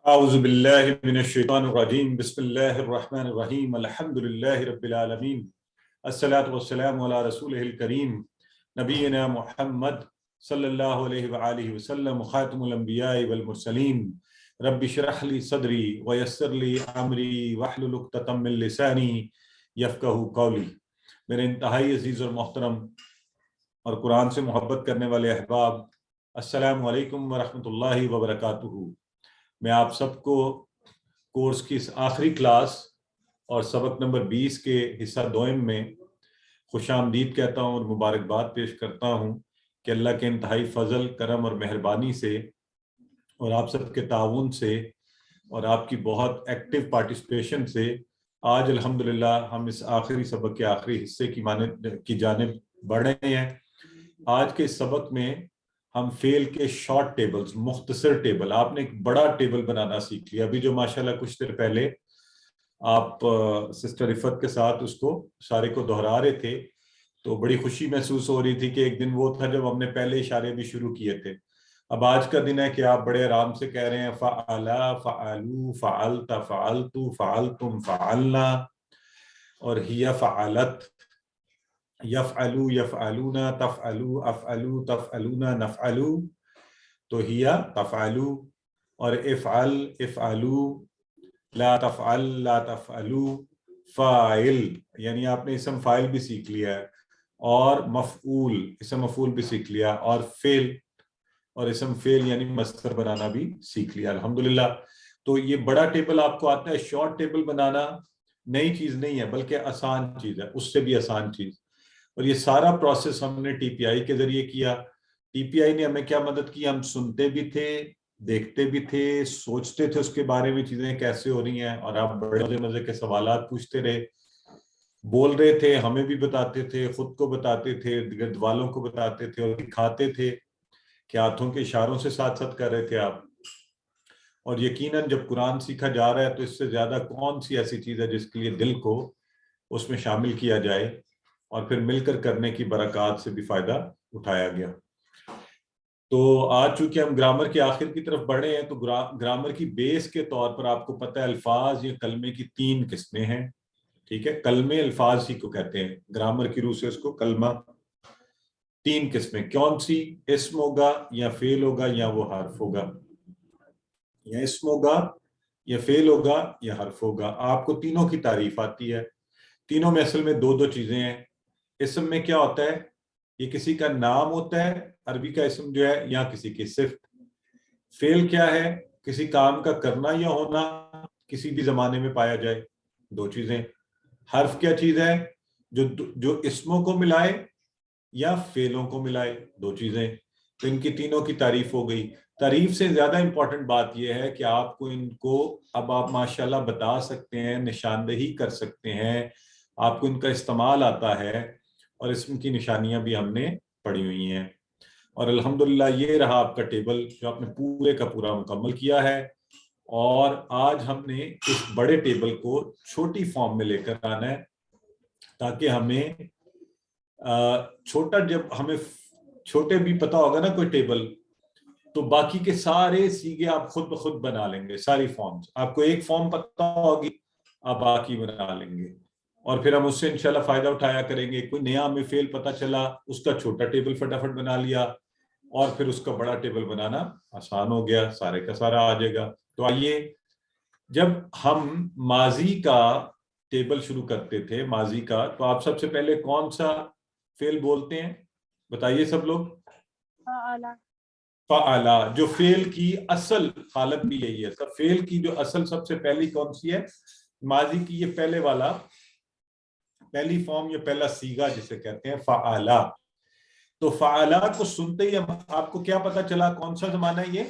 اعوذ باللہ من الشیطان الرجیم بسم اللہ الرحمن الرحیم الحمد للہ رب العالمین الصلاۃ والسلام علی رسولہ الکریم نبینا محمد صلی اللہ علیہ وآلہ وسلم خاتم الانبیاء والمرسلین رب اشرح لی صدری ویسر لی امری واحلل عقدۃ من لسانی یفقہوا قولی۔ میرے انتہائی عزیز اور محترم اور قرآن سے محبت کرنے والے احباب، السلام علیکم ورحمۃ اللہ وبرکاتہ۔ میں آپ سب کو کورس کی اس آخری کلاس اور سبق نمبر 20 کے حصہ دوئم میں خوش آمدید کہتا ہوں اور مبارکباد پیش کرتا ہوں کہ اللہ کے انتہائی فضل، کرم اور مہربانی سے اور آپ سب کے تعاون سے اور آپ کی بہت ایکٹیو پارٹیسپیشن سے آج الحمدللہ ہم اس آخری سبق کے آخری حصے کی جانب بڑھ رہے ہیں۔ آج کے سبق میں ہم فعل کے شارٹ ٹیبلز، مختصر ٹیبل، آپ نے ایک بڑا ٹیبل بنانا سیکھ لیا۔ ابھی جو ماشاءاللہ کچھ دیر پہلے آپ سسٹر عفت کے ساتھ اس کو اشارے کو دہرا رہے تھے تو بڑی خوشی محسوس ہو رہی تھی کہ ایک دن وہ تھا جب ہم نے پہلے اشارے بھی شروع کیے تھے۔ اب آج کا دن ہے کہ آپ بڑے آرام سے کہہ رہے ہیں فعلا، فعلو، فعلت، فعلتو، فعلتم، فعلنا، اور ہی فعلت، یفعلو، یفعلون، تفعلو، افعلو، تفعلون، نفعلو، تو ہیا تفعلو، اور افعل، افعلو، لا تفعل، لا تفعلو، فاعل یعنی آپ نے اسم فاعل بھی سیکھ لیا ہے، اور مفعول، اسم مفعول بھی سیکھ لیا، اور فعل اور اسم فعل یعنی مصدر بنانا بھی سیکھ لیا الحمدللہ۔ تو یہ بڑا ٹیبل آپ کو آتا ہے۔ شارٹ ٹیبل بنانا نئی چیز نہیں ہے بلکہ آسان چیز ہے، اس سے بھی آسان چیز، اور یہ سارا پروسیس ہم نے ٹی پی آئی کے ذریعے کیا۔ ٹی پی آئی نے ہمیں کیا مدد کی؟ ہم سنتے بھی تھے، دیکھتے بھی تھے، سوچتے تھے اس کے بارے میں چیزیں کیسے ہو رہی ہیں، اور آپ بڑے مزے مزے کے سوالات پوچھتے رہے، بول رہے تھے، ہمیں بھی بتاتے تھے، خود کو بتاتے تھے، گرد والوں کو بتاتے تھے، اور دکھاتے تھے کہ ہاتھوں کے اشاروں سے ساتھ ساتھ کر رہے تھے آپ۔ اور یقیناً جب قرآن سیکھا جا رہا ہے تو اس سے زیادہ کون سی ایسی چیز ہے جس کے لیے دل کو اس میں شامل کیا جائے اور پھر مل کر کرنے کی برکات سے بھی فائدہ اٹھایا گیا۔ تو آج چونکہ ہم گرامر کے آخر کی طرف بڑھے ہیں تو گرامر کی بیس کے طور پر آپ کو پتہ ہے الفاظ یا کلمے کی 3 قسمیں ہیں، ٹھیک ہے؟ کلمے الفاظ ہی کو کہتے ہیں، گرامر کی روح سے اس کو کلمہ۔ 3 قسمیں کون سی؟ اسم ہوگا یا فعل ہوگا یا وہ حرف ہوگا، یا اسم ہوگا یا فعل ہوگا یا حرف ہوگا۔ آپ کو تینوں کی تعریف آتی ہے۔ تینوں میں اصل میں دو چیزیں ہیں۔ اسم میں کیا ہوتا ہے؟ یہ کسی کا نام ہوتا ہے، عربی کا اسم جو ہے، یا کسی کی صفت۔ فعل کیا ہے؟ کسی کام کا کرنا یا ہونا، کسی بھی زمانے میں پایا جائے، 2 چیزیں۔ حرف کیا چیز ہے؟ جو اسموں کو ملائے یا فعلوں کو ملائے، 2 چیزیں۔ تو ان کی تینوں کی تعریف ہو گئی۔ تعریف سے زیادہ امپورٹنٹ بات یہ ہے کہ آپ کو ان کو اب آپ ماشاءاللہ بتا سکتے ہیں، نشاندہی کر سکتے ہیں، آپ کو ان کا استعمال آتا ہے، اور اسم کی نشانیاں بھی ہم نے پڑھی ہوئی ہیں۔ اور الحمدللہ یہ رہا آپ کا ٹیبل جو آپ نے پورے کا پورا مکمل کیا ہے، اور آج ہم نے اس بڑے ٹیبل کو چھوٹی فارم میں لے کر آنا ہے تاکہ ہمیں جب ہمیں چھوٹے بھی پتا ہوگا نا کوئی ٹیبل، تو باقی کے سارے سیگے آپ خود بخود بنا لیں گے۔ ساری فارمز آپ کو ایک فارم پتا ہوگی، آپ باقی بنا لیں گے، اور پھر ہم اس سے انشاءاللہ فائدہ اٹھایا کریں گے۔ کوئی نیا ہمیں فعل پتا چلا، اس کا چھوٹا ٹیبل فٹافٹ بنا لیا، اور پھر اس کا بڑا ٹیبل بنانا آسان ہو گیا، سارے کا سارا آ جائے گا۔ تو آئیے، جب ہم ماضی کا ٹیبل شروع کرتے تھے، ماضی کا، تو آپ سب سے پہلے کون سا فعل بولتے ہیں؟ بتائیے سب لوگ۔ فعلا، جو فعل کی اصل حالت بھی یہی ہے۔ فعل کی جو اصل سب سے پہلی کون سی ہے؟ ماضی کی یہ پہلے والا، پہلی فارم یا پہلا سیگا جسے کہتے ہیں فعلا۔ تو فعلا کو سنتے ہی آپ کو کیا پتا چلا کون سا زمانہ ہے؟ یہ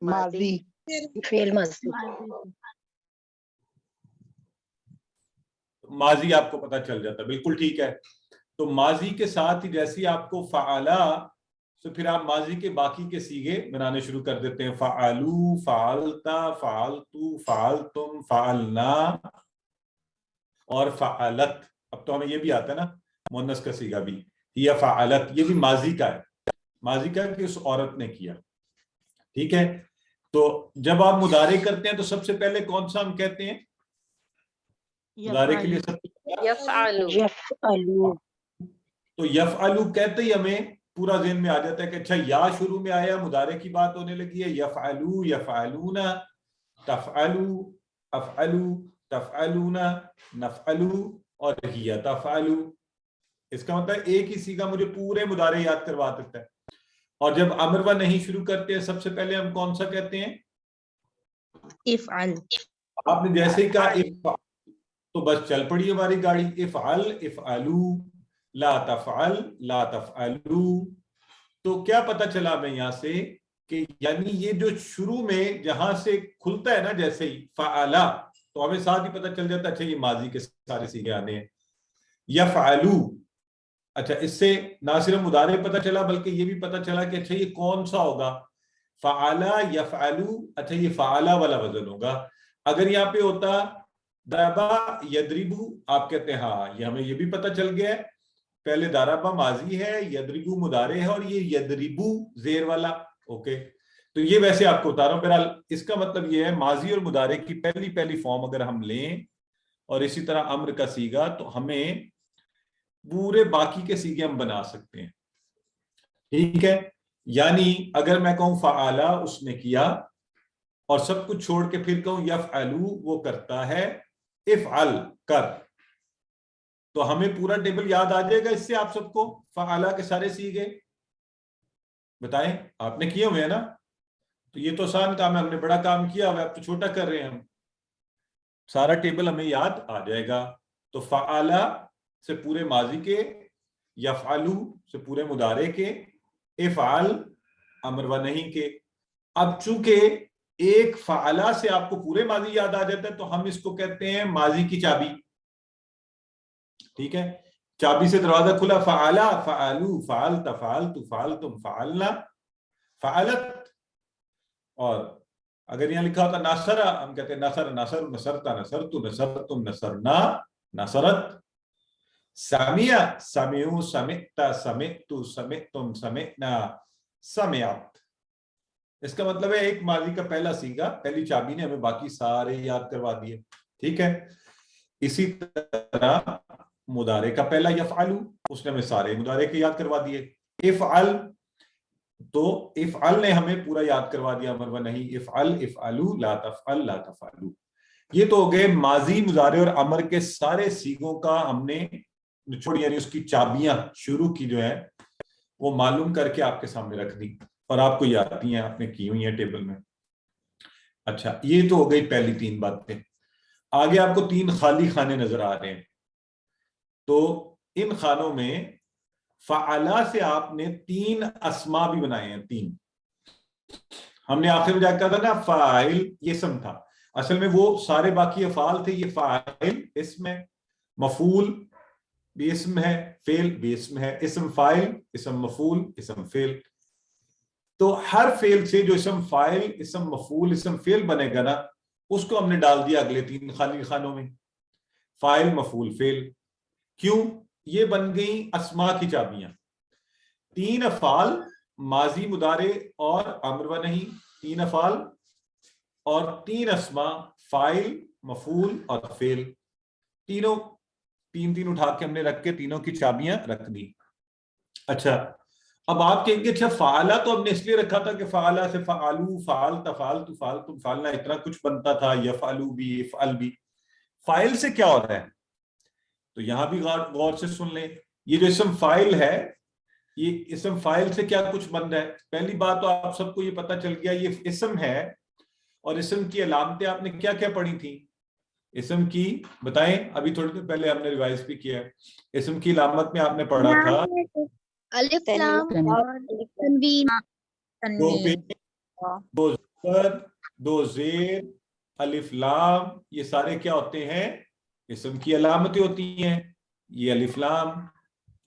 ماضی، فعل ماضی۔ ماضی آپ کو پتا چل جاتا، بالکل ٹھیک ہے۔ تو ماضی کے ساتھ ہی جیسی آپ کو فعلا، تو پھر آپ ماضی کے باقی کے سیگے بنانے شروع کر دیتے ہیں۔ فعلو، فعلتا، فعلتو، فعلتم، فعلنا، اور فعلت۔ اب تو ہمیں یہ بھی آتا ہے نا مؤنث کا سیگا بھی، یا فعلت، یہ بھی ماضی کا ہے، ماضی کا کہ اس عورت نے کیا۔ ٹھیک ہے. تو جب آپ مضارع کرتے ہیں تو سب سے پہلے کون سا ہم کہتے ہیں مضارع کے لیے؟ سب سے یفعلو. تو یفعلو کہتے ہی ہمیں پورا ذہن میں آ جاتا ہے کہ اچھا یا شروع میں آیا، مضارع کی بات ہونے لگی ہے. یفعلو، یفعلون، تفعلو، افعلو، تفعلون، نفعلو اور ہی تفعلو. اس کا مطلب ایک ہی سیگا مجھے پورے مضارع یاد کروا دیتا ہے. اور جب امر و نہیں شروع کرتے ہیں سب سے پہلے ہم کون سا کہتے ہیں؟ افعل. آپ نے جیسے ہی کہا افعل تو بس چل پڑی ہماری گاڑی. افعل، افعلو، لا تفعل، لا تفعلو. تو کیا پتا چلا ہمیں یہاں سے کہ یعنی یہ جو شروع میں جہاں سے کھلتا ہے نا جیسے ہی فعلا، تو ہمیں ساتھ ہی پتا چل جاتا ہے اچھا یہ ماضی کے سارے سیگے آنے ہیں. یفعلو، اچھا اس سے نہ صرف مضارع پتا چلا بلکہ یہ بھی پتا چلا کہ اچھا یہ کون سا ہوگا. فعلا یفعلو، اچھا یہ فعلا والا وزن ہوگا. اگر یہاں پہ ہوتا ضربا یضربو، آپ کہتے ہیں ہاں یہ ہمیں یہ بھی پتا چل گیا ہے پہلے ضربا ماضی ہے، یضربو مضارع ہے اور یہ یضربو زیر والا. اوکے، تو یہ ویسے آپ کو بتا رہا ہوں. بہرحال اس کا مطلب یہ ہے ماضی اور مضارع کی پہلی فارم اگر ہم لیں اور اسی طرح امر کا سیگا تو ہمیں پورے باقی کے سیگے ہم بنا سکتے ہیں. ٹھیک ہے، یعنی اگر میں کہوں فعلا اس نے کیا اور سب کچھ چھوڑ کے پھر کہوں یفعلو وہ کرتا ہے، افعل کر، تو ہمیں پورا ٹیبل یاد آ جائے گا اس سے آپ سب کو. فعلا کے سارے سیگے بتائیں، آپ نے کیے ہوئے ہیں نا؟ تو یہ تو آسان کام ہے، ہم نے بڑا کام کیا ہوا ہے، اب تو چھوٹا کر رہے ہیں ہم. سارا ٹیبل ہمیں یاد آ جائے گا. تو فعلا سے پورے ماضی کے، یفعلو سے پورے مضارع کے، افعل امر و نہیں کے. اب چونکہ ایک فعلا سے آپ کو پورے ماضی یاد آ جاتا ہے تو ہم اس کو کہتے ہیں ماضی کی چابی. ٹھیک ہے، چابی سے دروازہ کھلا. فعلا، فعلو، فعلت، فعلت، فعلتم، فعلنا، فعلت. اور اگر یہاں لکھا ہوتا ناصرہ، ہم کہتے ہیں ناصر، ناصر، نصرتا، نصرت، نصرتم، نصرنا، نصرت. سامعہ، سمعو، سمعت، سمعت، سمعتم، سمعنا، سمعت. اس کا مطلب ہے ایک ماضی کا پہلا سیگا، پہلی چابی نے ہمیں باقی سارے یاد کروا دیے. ٹھیک ہے، اسی طرح مضارع کا پہلا یفعلو، اس نے ہمیں سارے مضارع کے یاد کروا دیے. افعل، تو افعل نے ہمیں پورا یاد کروا دیا امر و نہیں. افعل، افعلو، لا تفعل، لا تفعلو. یہ تو ہو گئے ماضی، مضارع اور امر کے سارے سیگوں کا ہم نے چھوڑی، یعنی اس کی چابیاں شروع کی جو ہے وہ معلوم کر کے آپ کے سامنے رکھ دی اور آپ کو یہ آتی ہیں، آپ نے کی ہوئی ہیں ٹیبل میں. اچھا، یہ تو ہو گئی پہلی 3 باتیں. آگے آپ کو 3 خالی خانے نظر آ رہے ہیں. تو ان خانوں میں فعلا سے آپ نے 3 اسما بھی بنائے ہیں. 3 ہم نے آخر میں جا کے کہا تھا نا فاعل یہ اسم تھا، اصل میں وہ سارے باقی افعال تھے. یہ فاعل اسم ہے، مفعول بھی اسم ہے، فعل بھی اسم ہے. اسم فاعل، اسم مفعول، اسم فعل. تو ہر فعل سے جو اسم فاعل، اسم مفعول، اسم فعل بنے گا نا اس کو ہم نے ڈال دیا اگلے 3 خالی خانوں میں. فاعل، مفعول، فعل. کیوں؟ یہ بن گئی اسما کی چابیاں. 3 افعال، ماضی، مضارع اور امر و نہیں. 3 افعال اور 3 اسما، فاعل، مفعول اور فعل. تینوں 3 اٹھا کے ہم نے رکھ کے تینوں کی چابیاں رکھ دی. اچھا، اب آپ کہیں گے اچھا فعلا تو ہم نے اس لیے رکھا تھا کہ فعلا سے فعلو، فعلت، فعلت، فعلتم، فعلنا اتنا کچھ بنتا تھا. یفعلو بھی، افعل بھی. فاعل سے کیا ہوتا ہے؟ تو یہاں بھی غور سے سن لیں. یہ جو اسم فاعل ہے، یہ اسم فاعل سے کیا کچھ بن رہا ہے؟ پہلی بات تو آپ سب کو یہ پتا چل گیا یہ اسم ہے، اور اسم کی علامتیں آپ نے کیا کیا پڑھی تھی؟ اسم کی بتائیں، ابھی تھوڑی دیر پہلے ہم نے ریوائز بھی کیا ہے. اسم کی علامت میں آپ نے پڑھا تھا الف لام تنوین، تنوین، 2 زبر، 2 زیر، الف لام. یہ سارے کیا ہوتے ہیں؟ اسم کی علامتیں ہوتی ہیں. یہ الف لام،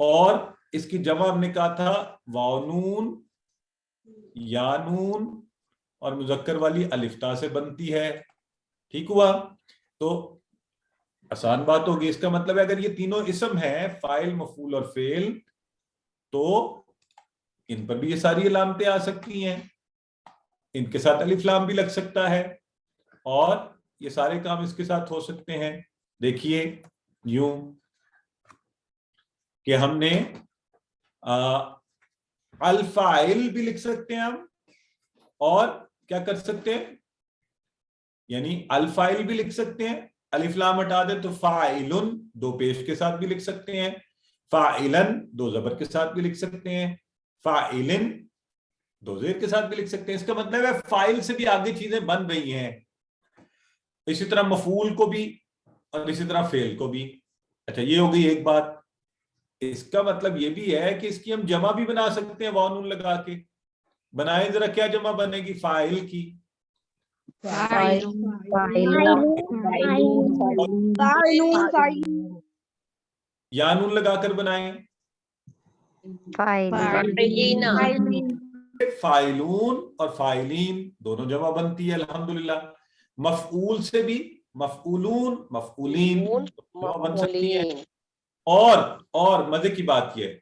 اور اس کی جمع ہم نے کہا تھا واو نون، یا نون اور مذکر والی الف تا سے بنتی ہے. ٹھیک ہوا؟ تو آسان بات ہوگی. اس کا مطلب ہے اگر یہ تینوں اسم ہیں، فاعل، مفعول اور فعل، تو ان پر بھی یہ ساری علامتیں آ سکتی ہیں. ان کے ساتھ الف لام بھی لگ سکتا ہے اور یہ سارے کام اس کے ساتھ ہو سکتے ہیں. دیکھیے یوں کہ ہم نے الفاعل بھی لکھ سکتے ہیں ہم، اور کیا کر سکتے ہیں، یعنی الفاعل بھی لکھ سکتے ہیں. الف لام ہٹا دیں تو فاعلن دو پیش کے ساتھ بھی لکھ سکتے ہیں، فاعلن دو زبر کے ساتھ بھی لکھ سکتے ہیں، فاعلن دو زیر کے ساتھ بھی لکھ سکتے ہیں. اس کا مطلب ہے فاعل سے بھی آگے چیزیں بن رہی ہیں. اسی طرح مفعول کو بھی اور اسی طرح فعل کو بھی. اچھا یہ ہو گئی ایک بات. اس کا مطلب یہ بھی ہے کہ اس کی ہم جمع بھی بنا سکتے ہیں واو نون لگا کے. بنائیں ذرا، کیا جمع بنے گی فاعل کی؟ یا نون لگا کر بنائیں فاعلون اور فاعلین دونوں جمع بنتی ہے الحمدللہ. مفعول سے بھی مفعولون مفعولین جمع بن سکتی ہے. اور مزے کی بات یہ ہے،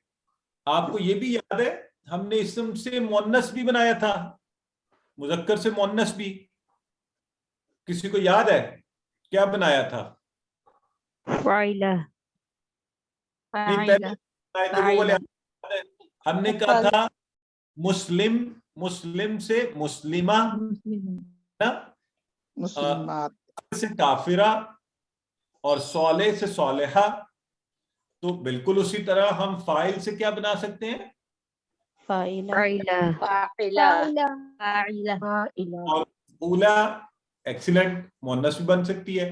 آپ کو یہ بھی یاد ہے ہم نے اسم سے مؤنث بھی بنایا تھا، مذکر سے مؤنث بھی. کسی کو یاد ہے کیا بنایا تھا؟ ہم نے کہا تھا مسلم سے مسلمہ، سے کافرہ، اور صالح سے صالحہ. تو بالکل اسی طرح ہم فاعل سے کیا بنا سکتے ہیں؟ اولا ایکسیلنٹ مؤنث بھی بن سکتی ہے.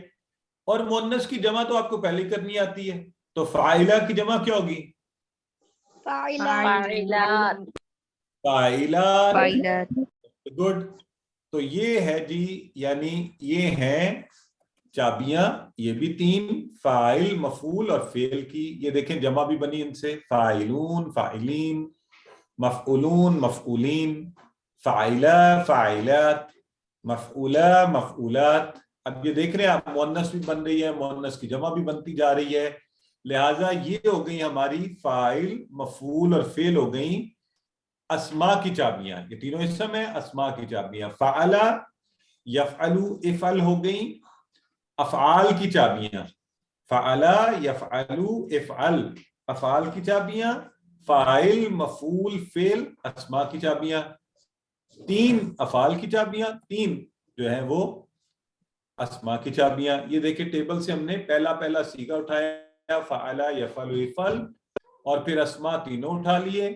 اور مؤنث کی جمع تو آپ کو پہلے کرنی آتی ہے، تو فاعلہ کی جمع کیا ہوگی؟ فاعلات. گڈ. تو یہ ہے جی، یعنی یہ ہیں چابیاں، یہ بھی تین، فاعل مفعول اور فعل کی. یہ دیکھیں جمع بھی بنی ان سے، فاعلون فاعلین، مفعولون مفعولین، فاعلہ فاعلات، مفعولہ مفعولات. اب یہ دیکھ رہے ہیں آپ مؤنث بھی بن رہی ہے، مؤنث کی جمع بھی بنتی جا رہی ہے. لہٰذا یہ ہو گئی ہماری فاعل مفعول اور فعل ہو گئیں اسماء کی چابیاں. یہ تینوں اسم ہیں اسماء کی چابیاں. فعل یفعل افعل ہو گئیں افعال کی چابیاں. فعل یفعل افعل افعال کی چابیاں. فاعل مفعول فعل اسماء کی چابیاں. تین افعال کی چابیاں، تین جو ہیں وہ اسماء کی چابیاں. یہ دیکھیں ٹیبل سے ہم نے پہلا صیغہ اٹھایا، فعل یفعل افعل، اور پھر اسماء تینوں اٹھا لیے،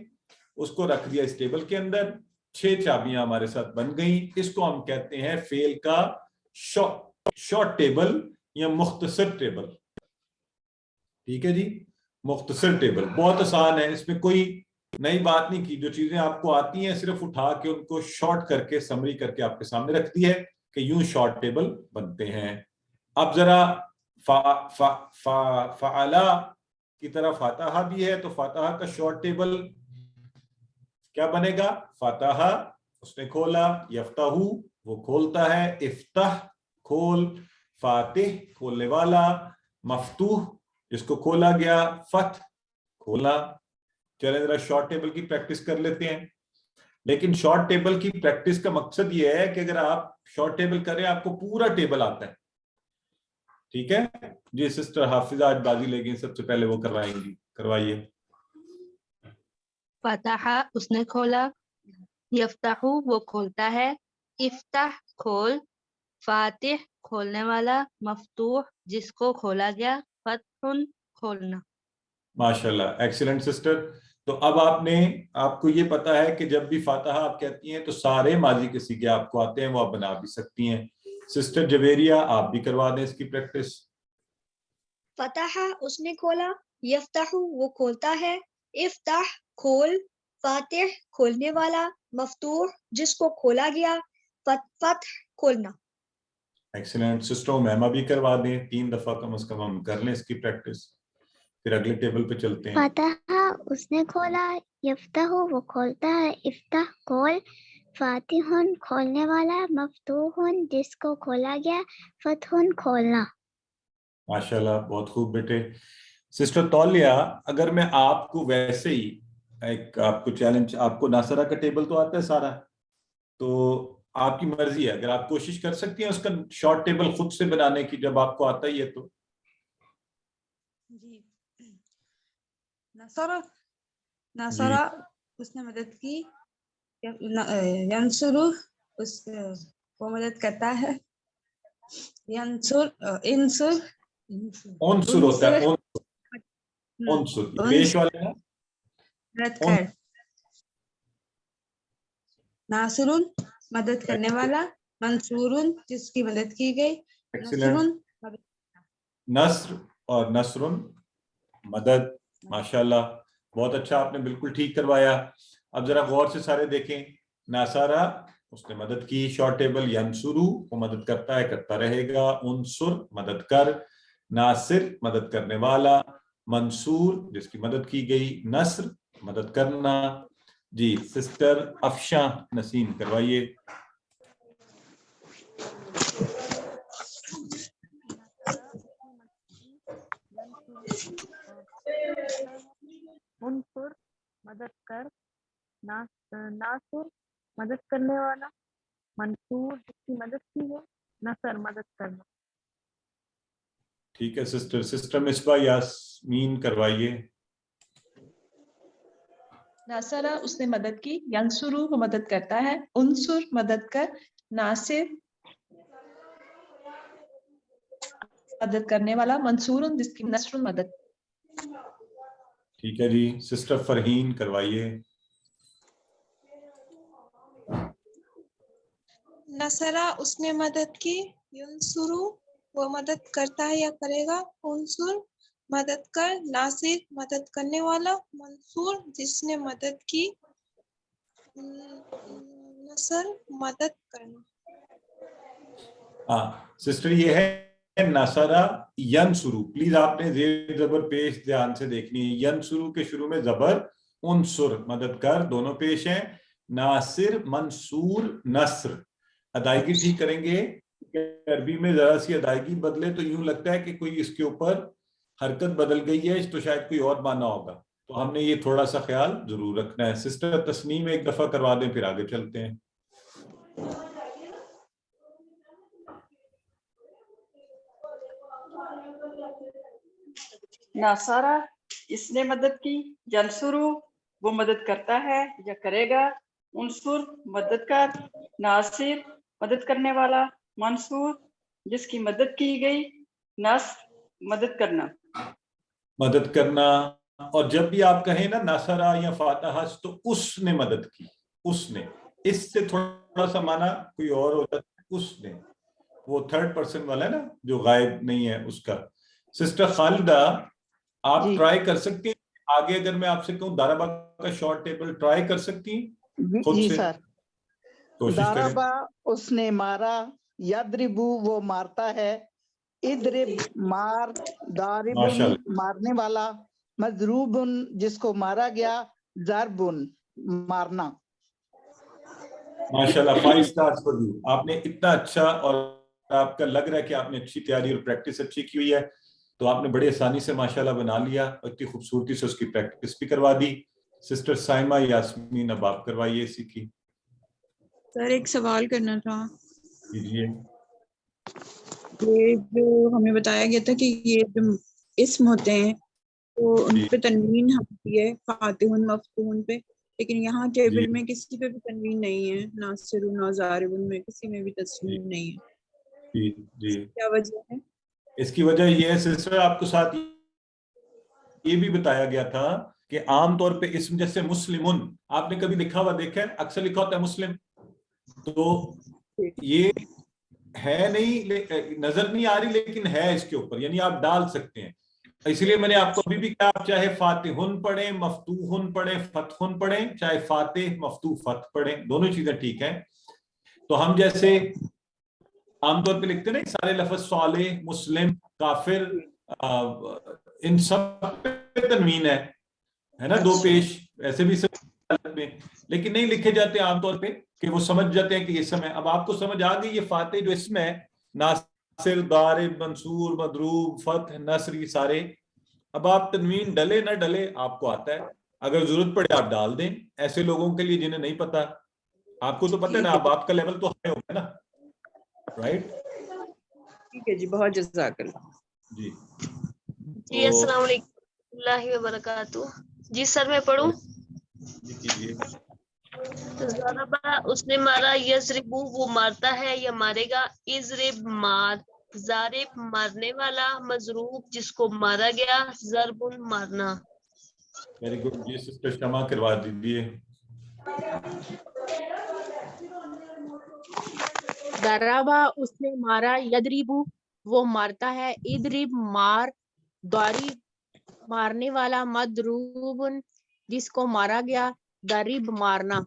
اس کو رکھ دیا اس ٹیبل کے اندر. 6 چابیاں ہمارے ساتھ بن گئیں. اس کو ہم کہتے ہیں فعل کا شارٹ ٹیبل یا مختصر ٹیبل. ٹھیک ہے جی، مختصر ٹیبل بہت آسان ہے، اس میں کوئی نئی بات نہیں کی. جو چیزیں آپ کو آتی ہیں صرف اٹھا کے ان کو شارٹ کر کے سمری کر کے آپ کے سامنے رکھ دی ہے کہ یوں شارٹ ٹیبل بنتے ہیں. اب ذرا فعلا کی طرح فاتحہ بھی ہے، تو فاتحہ کا شارٹ ٹیبل کیا بنے گا؟ فاتحہ اس نے کھولا، یفتح وہ کھولتا ہے، افتح کھول، فاتح کھولنے والا، مفتوح جس کو کھولا گیا، فتح کھولا. چلیں ذرا شارٹ ٹیبل کی پریکٹس کر لیتے ہیں. لیکن شارٹ ٹیبل کی پریکٹس کا مقصد یہ ہے کہ اگر آپ شارٹ ٹیبل کریں آپ کو پورا ٹیبل آتا ہے. ٹھیک ہے جی. سسٹر حافظہ آج بازی لے گئی، سب سے پہلے وہ کروائیں گی، کروائیے. فتح اس نے کھولا، یفتح وہ کھولتا ہے، افتح کھول، فاتح کھولنے والا، مفتوح جس کو کھولا گیا، فتح کھولنا. ماشاءاللہ ایکسیلنٹ سسٹر. تو اب آپ کو یہ پتا ہے کہ جب بھی فاتحہ آپ کہتی ہیں تو سارے ماضی کے سیغے آپ کو آتے ہیں، وہ آپ بنا بھی سکتی ہیں. سسٹر جویریہ آپ بھی کروا دیں اس کی پریکٹس. فتح اس نے کھولا، یفتح وہ کھولتا ہے، افتح کھول، فاتح کھولنے والا، مفتوح جس کو کھولا گیا، فتح کھولنا. ایکسیلنٹ سسٹر میمہ بھی کروا دیں، 3 دفعہ کم از کم ہم کر لیں اس کی پریکٹس، پھر اگلے ٹیبل پہ چلتے ہیں. فتح اس نے کھولا، یفتح وہ کھولتا ہے، افتح کھول، فاتح کھولنے والا، مفتوح جس کو کھولا گیا، فتح کھولنا. ماشاءاللہ بہت خوب بیٹے. سسٹر تولیہ اگر میں آپ کو ویسے ہی ایک آپ کو چیلنج، آپ کو ناصرہ کا ٹیبل تو آتا ہے سارا، تو آپ کی مرضی ہے, اگر آپ کوشش کر سکتی ہیں اس کا شارٹ ٹیبل خود سے بنانے کی جب آپ کو آتا ہی ہے تو. جی نصرہ اس نے مدد کی, ینصرو اس وہ مدد کرتا ہے, انصر عنصر ہوتا ہے, عنصر پیش والا ہے مدد کر, ناصرون مدد کرنے والا, منصورون جس کی مدد کی گئی, نصرون نصر اور نصرن مدد. ماشاءاللہ بہت اچھا, آپ نے بالکل ٹھیک کروایا. اب ذرا غور سے سارے دیکھیں. ناصرہ اس نے مدد کی, شارٹ ٹیبل ینصرو وہ مدد کرتا ہے, کرتا رہے گا, انصر مدد کر, ناصر مدد کرنے والا, منصور جس کی مدد کی گئی, نصر مدد کرنا. جی سسٹر افشاں نسیم کروائیے. منصر مدد کر, ناصر مدد کرنے والا, منصور جس کی مدد کی ہے, نصر مدد کرنا. ٹھیک ہے سسٹر مصباح یاسمین کروائیے. ناصرہ اس نے مدد کی, ینصرو وہ مدد کرتا ہے, انصر مدد کر, ناصر مدد کرنے والا, منصور جس کی نصر مدد. ٹھیک ہے جی, سسٹر فرحین کروائیے. نصرہ اس نے مدد کی, ینصرو وہ مدد کرتا ہے یا کرے گا, انصر مدد کر, ناصر مدد کرنے والا, منصور جس نے مدد کی, نصر مدد کرنا. ہاں سسٹر یہ ہے نصرہ ینصرو. پلیز آپ نے زیر زبر پیش دھیان سے دیکھنی ہے. ینصرو کے شروع میں زبر, انصر مدد کر دونوں پیش ہیں, ناصر منصور نصر. ادائیگی ٹھیک کریں گے. عربی میں ذرا سی ادائیگی بدلے تو یوں لگتا ہے کہ کوئی اس کے اوپر حرکت بدل گئی ہے, تو شاید کوئی اور معنی ہوگا, تو ہم نے یہ تھوڑا سا خیال ضرور رکھنا ہے. سسٹر تسنیم ایک دفعہ کروا دیں پھر آگے چلتے ہیں. ناصرہ اس نے مدد کی, ینصرو وہ مدد کرتا ہے یا کرے گا, انصر مدد کر, ناصر مدد کرنے والا, منصور جس کی مدد کی گئی, نصر مدد کرنا. مدد کرنا. اور جب بھی آپ کہیں نا ناصرہ یا فاتحہ تو اس نے مدد کی, اس نے, اس سے تھوڑا سا معنی کوئی اور ہوتا ہے, اس نے, وہ تھرڈ پرسن والا ہے نا جو غائب نہیں ہے اس کا. سسٹر خالدہ آپ ٹرائی کر سکتی ہیں آگے, اگر میں آپ سے کہوں دارابا کا شارٹ ٹیبل ٹرائی کر سکتی ہیں خود جی سے؟ سر. کوشش کریں. دارابا اس نے مارا, یدربو وہ مارتا ہے, ادرب مار, داربن مارنے والا, مضروبن جس کو مارا گیا, ضربن مارنا. ماشاءاللہ 5 سٹارز فار یو. آپ نے اتنا اچھا, اور آپ کا لگ رہا ہے کہ آپ نے اچھی تیاری اور پریکٹس اچھی کی ہوئی ہے, تو آپ نے بڑی آسانی سے ماشاءاللہ بنا لیا, اتنی خوبصورتی سے اس کی پریکٹس بھی کروا دی. سسٹر سائمہ یاسمین اب آپ کروائیے اسی کی. سر ایک سوال کرنا تھا. کیجیے. یہ جو ہمیں بتایا گیا تھا کہ یہ جو اسم ہوتے ہیں تو ان پہ تنوین ہوتی ہے, فاتح مفتون پہ, لیکن یہاں ٹیبل میں کسی پہ بھی تنوین نہیں ہے, ناصر و ضارب میں کسی میں بھی تنوین نہیں ہے. جی کیا وجہ ہے؟ اس کی وجہ یہ ہے سسٹر, آپ کو ساتھ یہ بھی بتایا گیا تھا کہ عام طور پہ اسم جیسے مسلمن آپ نے کبھی لکھا ہوا دیکھا ہے, اکثر لکھا ہوتا ہے مسلم, تو یہ ہے نہیں, نظر نہیں آ رہی, لیکن ہے اس کے اوپر, یعنی آپ ڈال سکتے ہیں. اس لیے میں نے آپ کو ابھی بھی کہا, آپ چاہے فاتحن پڑھیں, مفتوحن پڑھیں, فتحن پڑھیں, چاہے فاتح مفتوح فتح پڑھیں, دونوں چیزیں ٹھیک ہیں. تو ہم جیسے عام طور پہ لکھتے ہیں نا سارے لفظ, صالح, مسلم, کافر, ان سب پہ تنوین ہے نا, 2 پیش, ایسے بھی سب میں, لیکن نہیں لکھے جاتے عام طور پہ کہ وہ سمجھ جاتے ہیں کہ یہ اسم ہے. اب آپ کو سمجھ آ گئی یہ فاتح جو اسم ہے, ناصر, ضارب, منصور, مضروب, فتح, نصر, یہ سارے. اب آپ تنوین ڈلے نہ ڈلے آپ کو آتا ہے, اگر ضرورت پڑے آپ ڈال دیں, ایسے لوگوں کے لیے جنہیں نہیں پتا. آپ کو تو پتہ ہے نا, اب آپ کا لیول تو ہائی ہوگا نا, رائٹ؟ ٹھیک ہے جی, بہت جزاک اللہ. جی جی السلام علیکم اللہ وبرکاتہ. جی سر میں پڑھوں؟ جی کیجیے. ضربہ اس نے مارا, یضربو وہ مارتا ہے یا مارے گا, اضرب مار, ضارب مارنے والا, مضروب جس کو مارا گیا, ضرب مارنا. Very good. جی سسٹر شمع کروا دیجیے. ضربہ اس نے مارا, یضربو وہ مارتا ہے, اضرب مار, ضارب مارنے والا, مضروب جس کو مارا گیا, ضرب مارنا.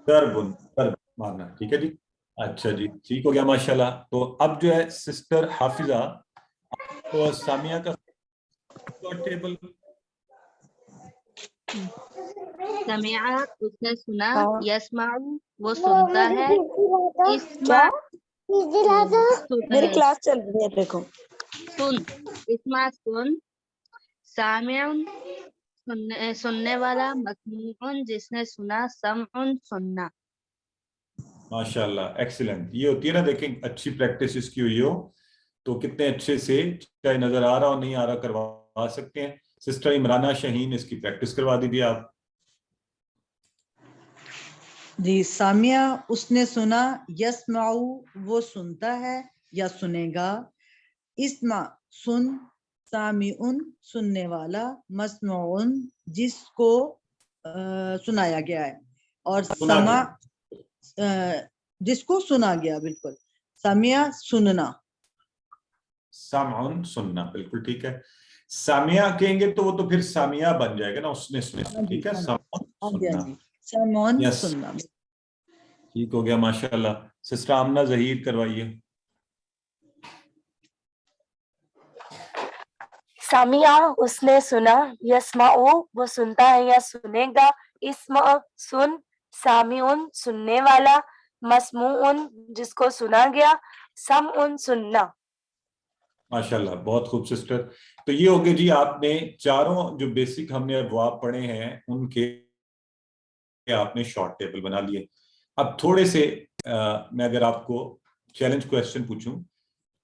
ضرب مارنا, ٹھیک ہے جی. اچھا جی, ٹھیک ہو گیا ماشاءاللہ. تو اب جو ہے سسٹر حافظہ تو سامیہ کا ٹیبل. سمع اس نے سنا, یسمع وہ سنتا ہے, اسمع میری کلاس چل رہی ہے دیکھو. سن, اسمع سن, سامع سننے والا, مسموع جس نے سنا, سمع سننا. ماشاءاللہ, ایکسیلنٹ. یہ ہوتی ہے نا, دیکھیں اچھی پریکٹس اس کی ہوئی ہو تو کتنے اچھے سے چاہے نظر آ رہا ہو نہیں آ رہا کروا سکتے ہیں. سسٹر عمرانہ شاہین اس کی پریکٹس کروا دیجیے آپ. جی سامیہ اس نے سنا, یسمع وہ سنتا ہے یا سنے گا, اسمع سن, سامعن سننے والا, مسموعن جس کو سنایا گیا ہے, اور سمع جس کو سنا گیا. بالکل سامعہ سننا. سامعن سننا, بالکل ٹھیک ہے. سامعہ کہیں گے تو وہ تو پھر سامیہ بن جائے گا نا, اس نے سنا, ٹھیک ہے. سامعن سننا, سامعن سننا. ٹھیک ہو گیا ماشاءاللہ. سسٹر آمنہ ظہیر کروائیے. سامعہ اس نے سنا, یسمع وہ سنتا ہے یا سنے گا, اسمع سن, سامعن سننے والا, مسموعن جس کو سنا گیا, سمعن سننا. ماشاءاللہ, بہت خوب سسٹر. تو یہ ہو گئے جی, آپ نے چاروں جو بیسک ہم نے ابواب پڑھے ہیں ان کے آپ نے شارٹ ٹیبل بنا لیے. اب تھوڑے سے میں اگر آپ کو چیلنج کویسچن پوچھوں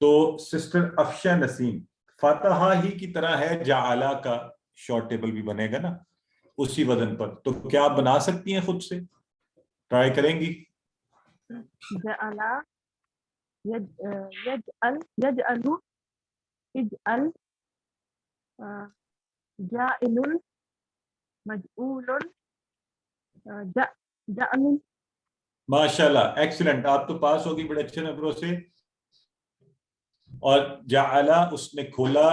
تو سسٹر افشا نسیم, فاتحہ ہی کی طرح ہے جعلہ کا شارٹ ٹیبل بھی بنے گا نا اسی وزن پر, تو کیا آپ بنا سکتی ہیں خود سے, ٹرائی کریں گی؟ جعلہ, یجعل, یجعلو, اجعل, جائل, مجعول, جعل. ماشاءاللہ, ایکسیلنٹ. آپ تو پاس ہوگی بڑے اچھے نمبروں سے. اور جعلہ اس نے کھولا,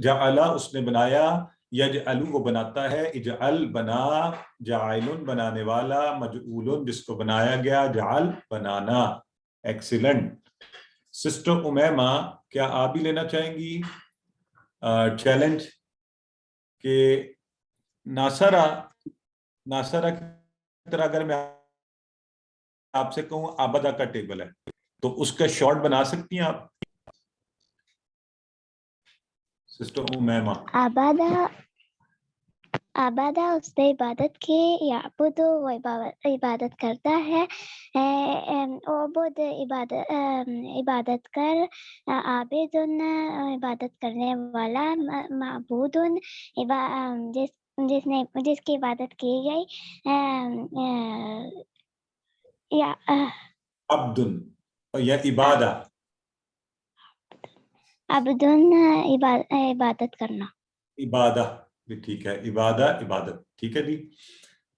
جعلہ اس نے بنایا, یجعلو وہ بناتا ہے, اجعل بنا, جاعل بنانے والا, مجعول جس کو بنایا گیا, جعل بنانا. ایکسیلنٹ. سسٹر امیمہ کیا آپ بھی لینا چاہیں گی چیلنج کہ ناصرہ کی طرح اگر میں آپ سے کہوں آبادہ کا ٹیبل ہے تو اس کا شارٹ بنا سکتی ہیں آپ سسٹر امیمہ؟ آبادہ اس نے عبادت کی, یعبد وہ عبادت کرتا ہے, عبد عبادت کر, عابد عبادت کرنے والا, معبود جس کی عبادت کی گئی, عبد یا عبادہ, عبدن عبادت کرنا. عبادہ بھی ٹھیک ہے, عبادہ عبادت, ٹھیک ہے جی.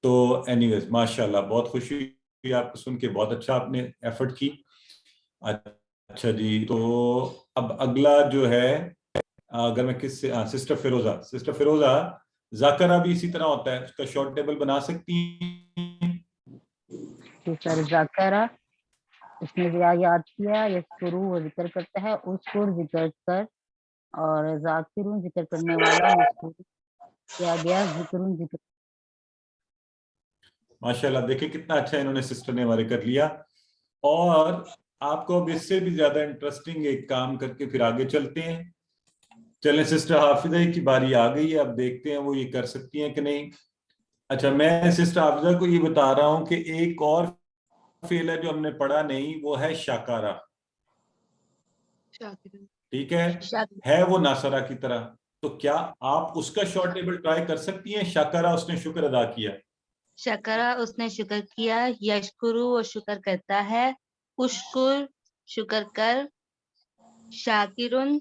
تو اینی ویز ماشاءاللہ, بہت خوشی ہوئی آپ کو سن کے, بہت اچھا آپ نے ایفرٹ کی. اچھا جی, تو اب اگلا جو ہے اگر میں کس سے, سسٹر فیروزہ ذاکرہ بھی اسی طرح ہوتا ہے, اس کا شارٹ ٹیبل بنا سکتی ہیں؟ سر ذاکرہ اس نے یاد کیا, یذکرو وہ ذکر کرتا ہے, اذکر ذکر کر, اور ذاکرون ذکر کرنے والا, مذکور کیا گیا, ذکرون ذکر. ماشاءاللہ, دیکھیں کتنا اچھا انہوں نے سسٹر نے ہمارے کر لیا. اور آپ کو اب اس سے بھی زیادہ انٹرسٹنگ ایک کام کر کے پھر آگے چلتے ہیں. چلیں سسٹر حافظہ کی باری آ گئی ہے, اب دیکھتے ہیں وہ یہ کر سکتی ہیں کہ نہیں. اچھا میں سسٹر حافظہ کو یہ بتا رہا ہوں کہ ایک اور فعل ہے جو ہم نے پڑھا نہیں، وہ ہے شاکارہ. ٹھیک ہے وہ ناصرہ کی طرح. تو کیا آپ اس کا شارٹ ٹیبل ٹرائی کر سکتی ہیں؟ شاکرہ اس نے شکر ادا کیا. شکرا اس نے شکر کیا. یشکرو وہ شکر کرتا ہے. اشکر شکر کر. شاکرن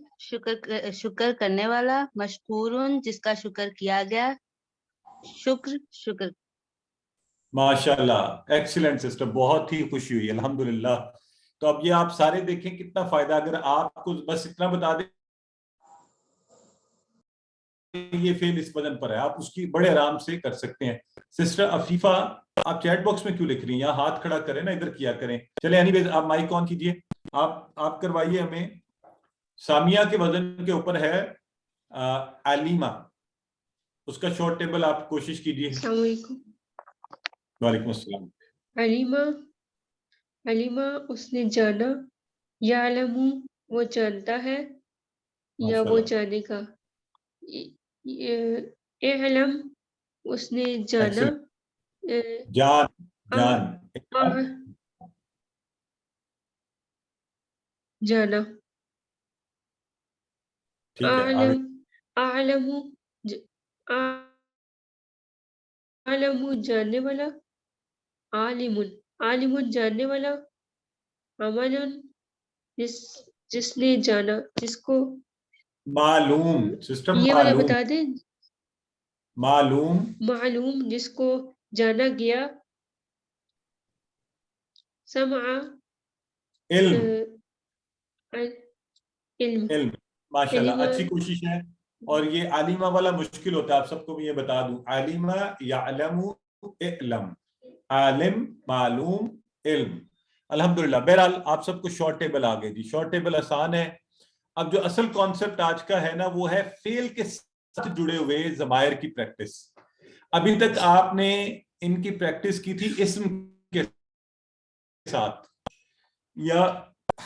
شکر کرنے والا. مشکورن جس کا شکر کیا گیا. شکر. ماشاءاللہ ایکسیلنٹ سسٹر، بہت ہی خوشی ہوئی الحمدللہ. تو اب یہ آپ سارے دیکھیں کتنا فائدہ. اگر آپ کو بس اتنا بتا دیں یہ فعل اس وزن پر ہے، آپ اس کی بڑے آرام سے کر سکتے ہیں. سسٹر عفیفہ آپ چیٹ باکس میں کیوں لکھ رہی ہیں؟ یہاں ہاتھ کھڑا کریں نا، ادھر کیا کریں. چلیں اینی ویز آپ مائک آن کیجئے. آپ کروائیے ہمیں. سامیہ کے وزن کے اوپر ہے علیمہ، اس کا شارٹ ٹیبل آپ کوشش کیجئے. السلام علیکم. وعلیکم السلام. علیمہ اس نے جانا. یعلم وہ جانتا ہے یا وہ جانے کا. اعلم اس نے جانا. جانا. عالم جاننے والا. عالم جاننے والا. عمل جس نے جانا، جس کو معلوم. سسٹم یہ والا بتا دیں. معلوم جس کو جانا گیا. سمع علم. ماشاءاللہ اچھی کوشش ہے. اور یہ عالمہ والا مشکل ہوتا ہے، آپ سب کو بھی یہ بتا دوں. عالمہ یعلم علم، عالم معلوم علم. الحمدللہ. بہرحال آپ سب کو شارٹ ٹیبل آ گئے جی. شارٹ ٹیبل آسان ہے. اب جو اصل کانسیپٹ آج کا ہے نا، وہ ہے فعل کے ساتھ جڑے ہوئے ضمائر کی پریکٹس. ابھی تک آپ نے ان کی پریکٹس کی تھی اسم کے ساتھ یا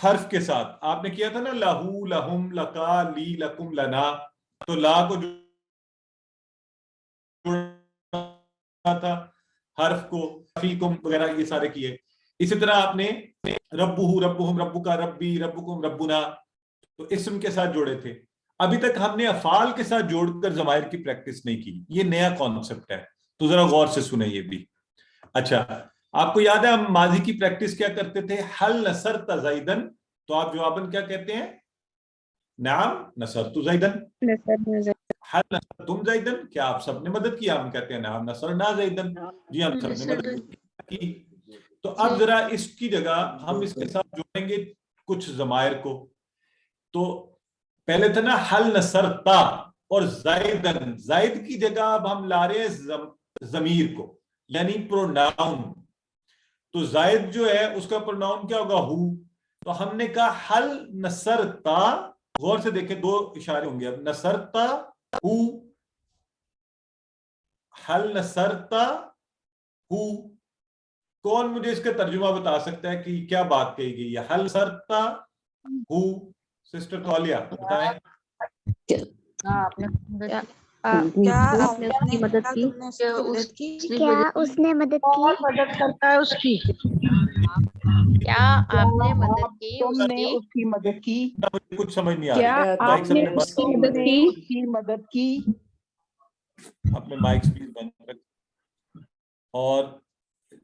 حرف کے ساتھ. آپ نے کیا تھا نا لہو، لہم، لکا، لی، لکم، لنا. تو لا کو جوڑا تھا، حرف کو فیکم وغیرہ یہ سارے کیے. اسی طرح آپ نے ربہ، ربہم، ربکا، ربی، ربکم، ربنا تو اسم کے ساتھ جوڑے تھے. ابھی تک ہم نے افعال کے ساتھ جوڑ کر ضمائر کی پریکٹس نہیں کی. یہ نیا کانسیپٹ ہے، تو ذرا غور سے سنیں یہ بھی. اچھا آپ کو یاد ہے ہم ماضی کی پریکٹس کیا کرتے تھے؟ حل نصرت زیدن، تو آپ جواباً کیا کہتے ہیں؟ نعم نصرت زیدن. حل نصرتم زیدن، کیا آپ سب نے مدد کی؟ ہم کہتے ہیں نعم نصرنا زیدن، جی ہم سب نے مدد کی. تو اب ذرا اس کی جگہ ہم اس کے ساتھ جوڑیں گے کچھ ضمائر کو. تو پہلے تھا نا حل نصرتا اور زیدن، زائد کی جگہ اب ہم لا رہے ہیں ضمیر کو، یعنی پروناؤن. تو زائد جو ہے اس کا پروناؤن کیا ہوگا؟ ہو. تو ہم نے کہا حل نصرتا، غور سے دیکھیں دو اشارے ہوں گے. اب نصرتا ہو، حل نصرتا ہو. کون مجھے اس کا ترجمہ بتا سکتا ہے کہ کیا بات کہی گئی ہے؟ حل نصرتا ہو. سسٹر تولیہ بتائیں. کیا اس کی مدد کی؟ کیا اس نے مدد کی؟ مدد کرتا ہے اس کی. کیا آپ نے مدد کی تم نے اس کی مدد کی. کچھ سمجھ نہیں آ کیا رہی. آپ نے اس کی مدد کی؟ اپنے مائک سپیکر بند رکھ. اور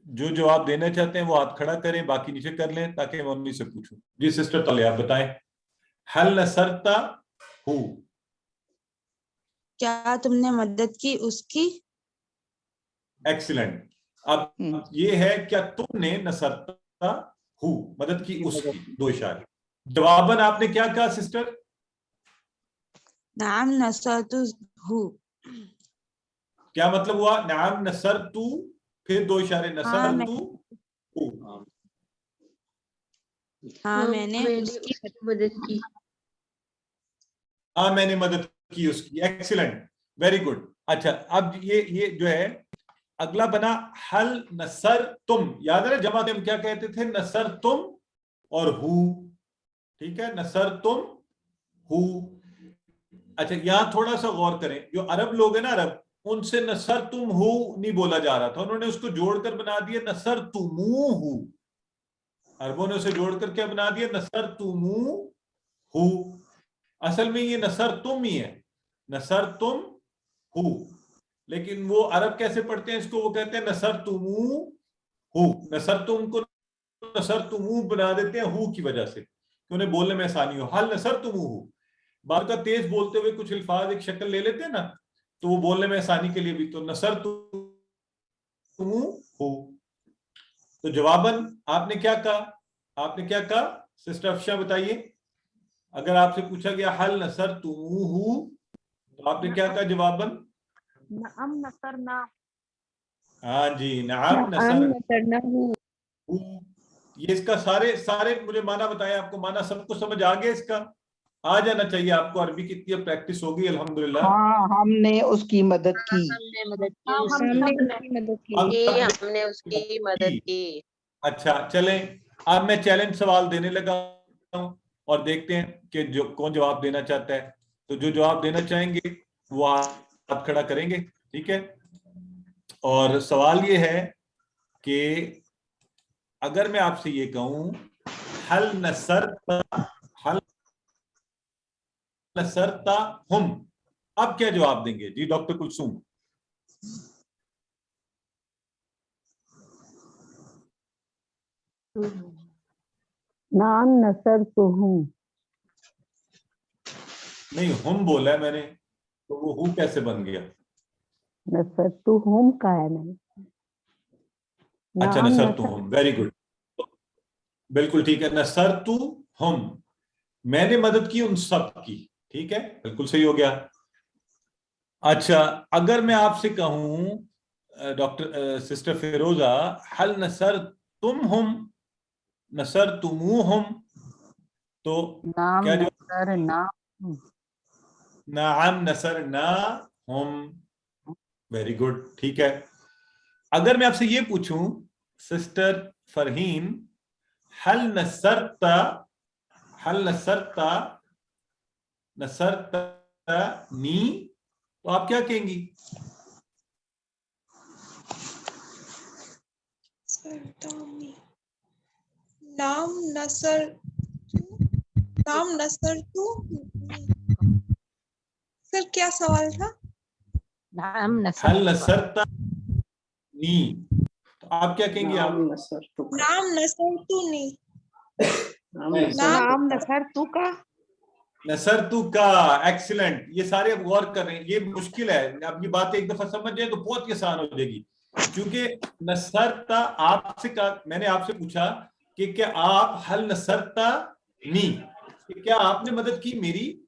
جو جواب دینا چاہتے ہیں وہ ہاتھ کھڑا کریں، باقی نیچے کر لیں تاکہ میں انہی سے پوچھوں. جی سسٹر تولیہ آپ بتائیں. حل نصرتا ہو، کیا تم نے مدد کی اس کی؟ ایکسیلنٹ. اب یہ ہے کیا تم نے نصرتا ہو، مدد کی اس کی، دو اشارے. جواباً آپ نے کیا کہا سسٹر؟ نعم نصرت ہو. کیا مطلب ہوا؟ نعم نصرتو، پھر دو اشارے نصرتو ہو. ہاں میں نے اس کی مدد کی. ہاں میں نے مدد کی اس کی. Excellent, very good. اچھا اب یہ جو ہے اگلا بنا حل نصر تم. یاد ہے نا جمع ہم کیا کہتے تھے؟ نصر تم اور ہو. ٹھیک ہے، نصر تم ہو. اچھا یہاں تھوڑا سا غور کریں. جو عرب لوگ ہیں نا، عرب، ان سے نصر تم ہو نہیں بولا جا رہا تھا, انہوں نے اس کو جوڑ کر بنا دیا نصر تمو ہو. عربوں نے اسے جوڑ کر کیا بنا دیا, نصر تمو ہو. اصل میں یہ نصر تم ہی ہے, نصر تم ہو, لیکن وہ عرب کیسے پڑھتے ہیں اس کو, وہ کہتے ہیں نصر تمو ہو. نصر تم کو نصر تمو بنا دیتے ہیں ہو کی وجہ سے کہ انہیں بولنے میں آسانی ہو. حل نصر تمو ہو, بعد کا تیز بولتے ہوئے کچھ الفاظ ایک شکل لے لیتے ہیں نا, تو وہ بولنے میں آسانی کے لیے بھی, تو نصر تمو ہو. تو جواباً آپ نے کیا کہا, آپ نے کیا کہا سسٹر افشا بتائیے, اگر آپ سے پوچھا گیا حل نصر تمو ہو تو آپ نے کیا کہا جواباً؟ نعم نصرنا. ہاں جی, نعم نصرنا ہو. یہ اس کا سارے مجھے معنی بتائیں, آپ کو معنی سب کو سمجھ آ گیا, اس کا آ جانا چاہیے آپ کو, عربی کی اتنی پریکٹس ہوگی الحمدللہ. ہاں ہم نے اس کی مدد کی. ہم نے اس کی مدد کی. اچھا چلیں, اب میں چیلنج سوال دینے لگا ہوں اور دیکھتے ہیں کہ کون جواب دینا چاہتا ہے. تو جو جواب دینا چاہیں گے وہ ہاتھ کھڑا کریں گے, ٹھیک ہے. اور سوال یہ ہے کہ اگر میں آپ سے یہ کہوں حل نصرتا ہم, اب کیا جواب دیں گے جی ڈاکٹر کلثوم؟ نعم نصرتہم. نہیں, ہم بولا ہے میں نے, تو وہ ہو کیسے بن گیا؟ نصرتہم کا ہے میں نے. اچھا نصرتہم, ویری گڈ, بالکل ٹھیک ہے. نصرتہم, میں نے مدد کی ان سب کی, ٹھیک ہے, بالکل صحیح ہو گیا. اچھا اگر میں آپ سے کہوں ڈاکٹر سسٹر فیروزہ حل نصرتمہم نصرتموہم, تو کیا جو نعم نصرناہم, ویری گڈ, ٹھیک ہے. اگر میں آپ سے یہ پوچھوں سسٹر فرہین حل نصرتا نی, تو آپ کیا کہیں گی؟ نام نصر تو سر کیا سوال تھا؟ حل نصرتا نی, تو آپ کیا کہیں گے؟ آپ نام نصر تو نہیں, نام نصر تو کا, نصر تو کا, ایکسیلنٹ. یہ سارے اب غور کر رہے ہیں, یہ مشکل ہے, اب یہ بات ایک دفعہ سمجھ جائیں تو بہت آسان ہو جائے گی. کیونکہ نصرتا آپ سے کہا, میں نے آپ سے پوچھا کہ کیا آپ حل نصرتا نی, کیا آپ نے مدد کی میری,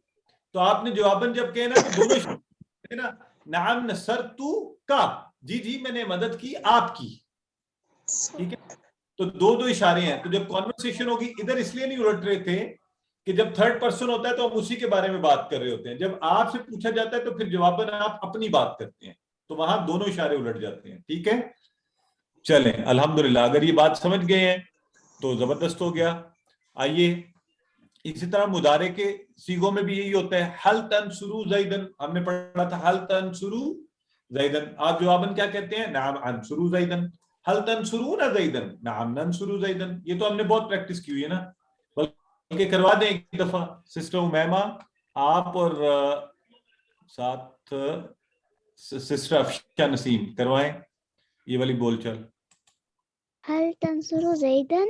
تو آپ نے جواباً جب کہنا تو دونوں نعم نصرتو کا, جی میں نے مدد کی آپ کی, ٹھیک ہے. تو دو اشارے ہیں. تو جب کانورسیشن ہوگی ادھر اس لیے نہیں الٹ رہے تھے کہ جب تھرڈ پرسن ہوتا ہے تو ہم اسی کے بارے میں بات کر رہے ہوتے ہیں, جب آپ سے پوچھا جاتا ہے تو پھر جواباً آپ اپنی بات کرتے ہیں, تو وہاں دونوں اشارے الٹ جاتے ہیں, ٹھیک ہے. چلیں الحمدللہ, اگر یہ بات سمجھ گئے ہیں تو زبردست ہو گیا. آئیے اسی طرح مضارع کے صیغوں میں بھی یہی ہوتا ہے, حل تنصرو زیدن, ہم نے پڑھا تھا حل تنصرو زیدن, آپ جواباً کیا کہتے ہیں؟ نعم انصرو زیدن. حل تنصرون زیدن, نعم ننصرو زیدن. یہ تو ہم نے بہت پریکٹس کی ہوئی ہے نا, بلکہ کروا دیں ایک دفعہ. سسٹر امیمہ آپ اور ساتھ سسٹر افشا نسیم کروائیں یہ والی بول چل. حل تنصرو زیدن,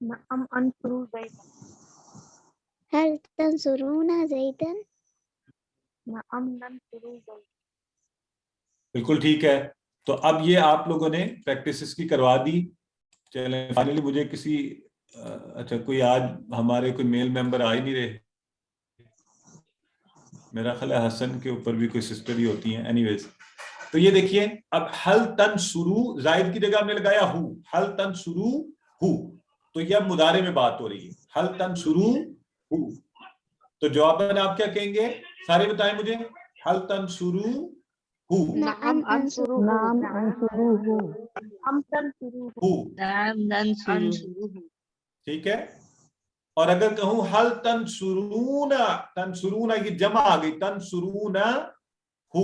نعم انصرو زیدن. حل تنصرون زیدن, نعم ننصرو زیدن. بالکل ٹھیک ہے. تو اب یہ آپ لوگوں نے پریکٹس کی کروا دی. چلیں فائنلی مجھے کسی اچھا کوئی آج ہمارے کوئی میل ممبر آ ہی نہیں رہے, میرا خیال ہے حسن کے اوپر بھی کوئی سسٹر ہی ہوتی ہیں. اینی ویز, تو یہ دیکھیے اب حل تنصرو زائد کی جگہ ہم نے لگایا ہو, حل تنصرو ہو, تو یہ اب مضارع میں بات ہو رہی ہے, حل تنصرو ہو. تو جواباً آپ کیا کہیں گے سارے بتائیں مجھے؟ حل تنصرو ہو, نعم انصرو, نعم انصروہ, نعم تنصرو ہو, نعم ننصرو. ٹھیک ہے. اور اگر کہوں حل تنصرون, تنصرون یہ جمع آ گئی, تنصرون ہو,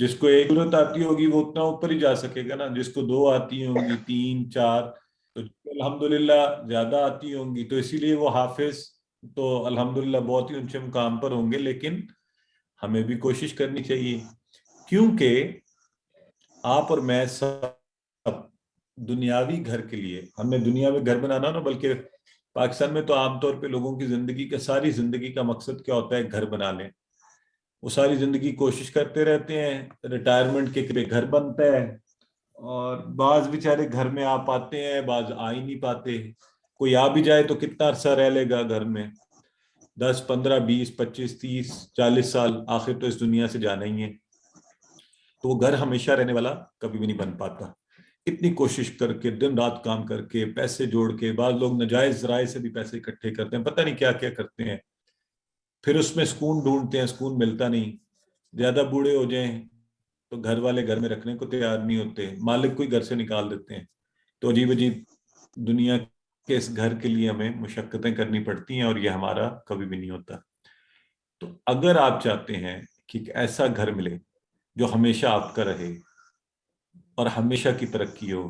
جس کو ایک صورت آتی ہوگی وہ اتنا اوپر ہی جا سکے گا نا، جس کو 2 آتی ہوں گی، 3 4، تو الحمدللہ زیادہ آتی ہوں گی، تو اسی لیے وہ حافظ تو الحمدللہ بہت ہی اونچے مقام پر ہوں گے، لیکن ہمیں بھی کوشش کرنی چاہیے، کیونکہ آپ اور میں سب دنیاوی گھر کے لیے، ہم نے دنیا میں گھر بنانا نا، بلکہ پاکستان میں تو عام طور پہ لوگوں کی زندگی کا، ساری زندگی کا مقصد کیا ہوتا ہے؟ گھر بنا لیں۔ وہ ساری زندگی کوشش کرتے رہتے ہیں، ریٹائرمنٹ کے لیے گھر بنتا ہے، اور بعض بیچارے گھر میں آ پاتے ہیں، بعض آ ہی نہیں پاتے، کوئی آ بھی جائے تو کتنا عرصہ رہ لے گا گھر میں؟ 10 15 20 25 30 40 سال، آخر تو اس دنیا سے جانا ہی ہے، تو وہ گھر ہمیشہ رہنے والا کبھی بھی نہیں بن پاتا۔ اتنی کوشش کر کے، دن رات کام کر کے، پیسے جوڑ کے، بعض لوگ ناجائز ذرائع سے بھی پیسے اکٹھے کرتے ہیں، پتہ نہیں کیا کیا کرتے ہیں، پھر اس میں سکون ڈھونڈتے ہیں، سکون ملتا نہیں، زیادہ بوڑھے ہو جائیں تو گھر والے گھر میں رکھنے کو تیار نہیں ہوتے، مالک کوئی گھر سے نکال دیتے ہیں، تو عجیب عجیب دنیا کے اس گھر کے لیے ہمیں مشقتیں کرنی پڑتی ہیں، اور یہ ہمارا کبھی بھی نہیں ہوتا۔ تو اگر آپ چاہتے ہیں کہ ایک ایسا گھر ملے جو ہمیشہ آپ کا رہے اور ہمیشہ کی ترقی ہو،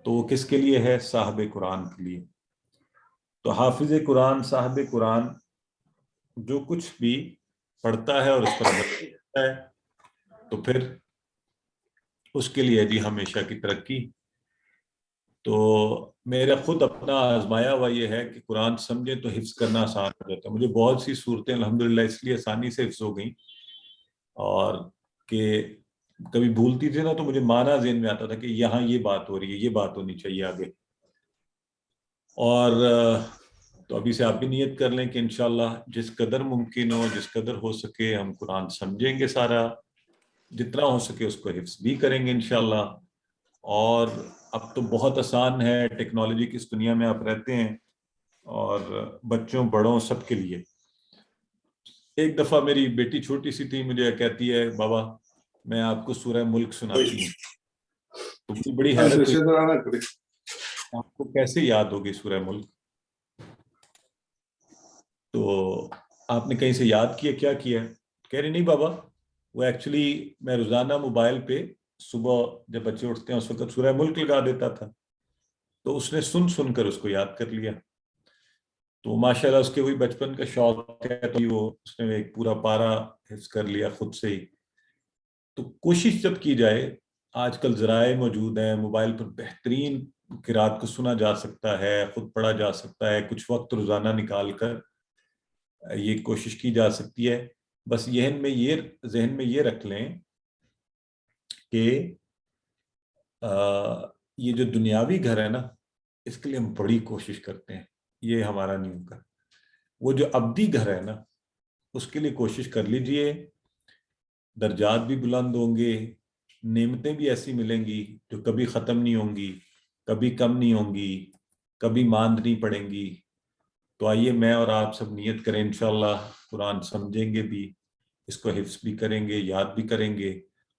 تو وہ کس کے لیے ہے؟ صاحب قرآن کے لیے۔ تو حافظ قرآن، صاحب قرآن جو کچھ بھی پڑھتا ہے اور اس پر عمل کرتا ہے، تو پھر اس کے لیے جی ہمیشہ کی ترقی۔ تو میرا خود اپنا آزمایا ہوا یہ ہے کہ قرآن سمجھیں تو حفظ کرنا آسان ہو جاتا ہے۔ مجھے بہت سی صورتیں الحمدللہ اس لیے آسانی سے حفظ ہو گئیں، اور کہ کبھی بھولتی تھی نا تو مجھے معنی ذہن میں آتا تھا کہ یہاں یہ بات ہو رہی ہے، یہ بات ہونی چاہیے آگے، اور تو ابھی سے آپ بھی نیت کر لیں کہ انشاءاللہ جس قدر ممکن ہو، جس قدر ہو سکے، ہم قرآن سمجھیں گے سارا، جتنا ہو سکے اس کو حفظ بھی کریں گے انشاءاللہ۔ اور اب تو بہت آسان ہے، ٹیکنالوجی کی اس دنیا میں آپ رہتے ہیں، اور بچوں بڑوں سب کے لیے۔ ایک دفعہ میری بیٹی چھوٹی سی تھی، مجھے کہتی ہے بابا میں آپ کو سورہ ملک سناتی ہوں، تو مجھے بڑی حیرت ہوئی، آپ کو کیسے یاد ہوگی سورہ ملک؟ تو آپ نے کہیں سے یاد کیا؟ کیا کیا؟ کہہ رہی نہیں بابا، وہ ایکچولی میں روزانہ موبائل پہ صبح جب بچے اٹھتے ہیں اس وقت سورہ ملک لگا دیتا تھا، تو اس نے سن سن کر اس کو یاد کر لیا، تو ماشاءاللہ اس کے وہی بچپن کا شوق ہے، تو وہ اس نے ایک پورا پارا حفظ کر لیا خود سے ہی۔ تو کوشش جب کی جائے، آج کل ذرائع موجود ہیں، موبائل پر بہترین قرات کو سنا جا سکتا ہے، خود پڑھا جا سکتا ہے، کچھ وقت روزانہ نکال کر یہ کوشش کی جا سکتی ہے۔ بس ذہن میں یہ رکھ لیں کہ یہ جو دنیاوی گھر ہے نا، اس کے لیے ہم بڑی کوشش کرتے ہیں، یہ ہمارا نہیں ہوگا۔ وہ جو ابدی گھر ہے نا، اس کے لیے کوشش کر لیجئے، درجات بھی بلند ہوں گے، نعمتیں بھی ایسی ملیں گی جو کبھی ختم نہیں ہوں گی، کبھی کم نہیں ہوں گی، کبھی ماند نہیں پڑیں گی۔ تو آئیے میں اور آپ سب نیت کریں، انشاءاللہ قرآن سمجھیں گے بھی، اس کو حفظ بھی کریں گے، یاد بھی کریں گے،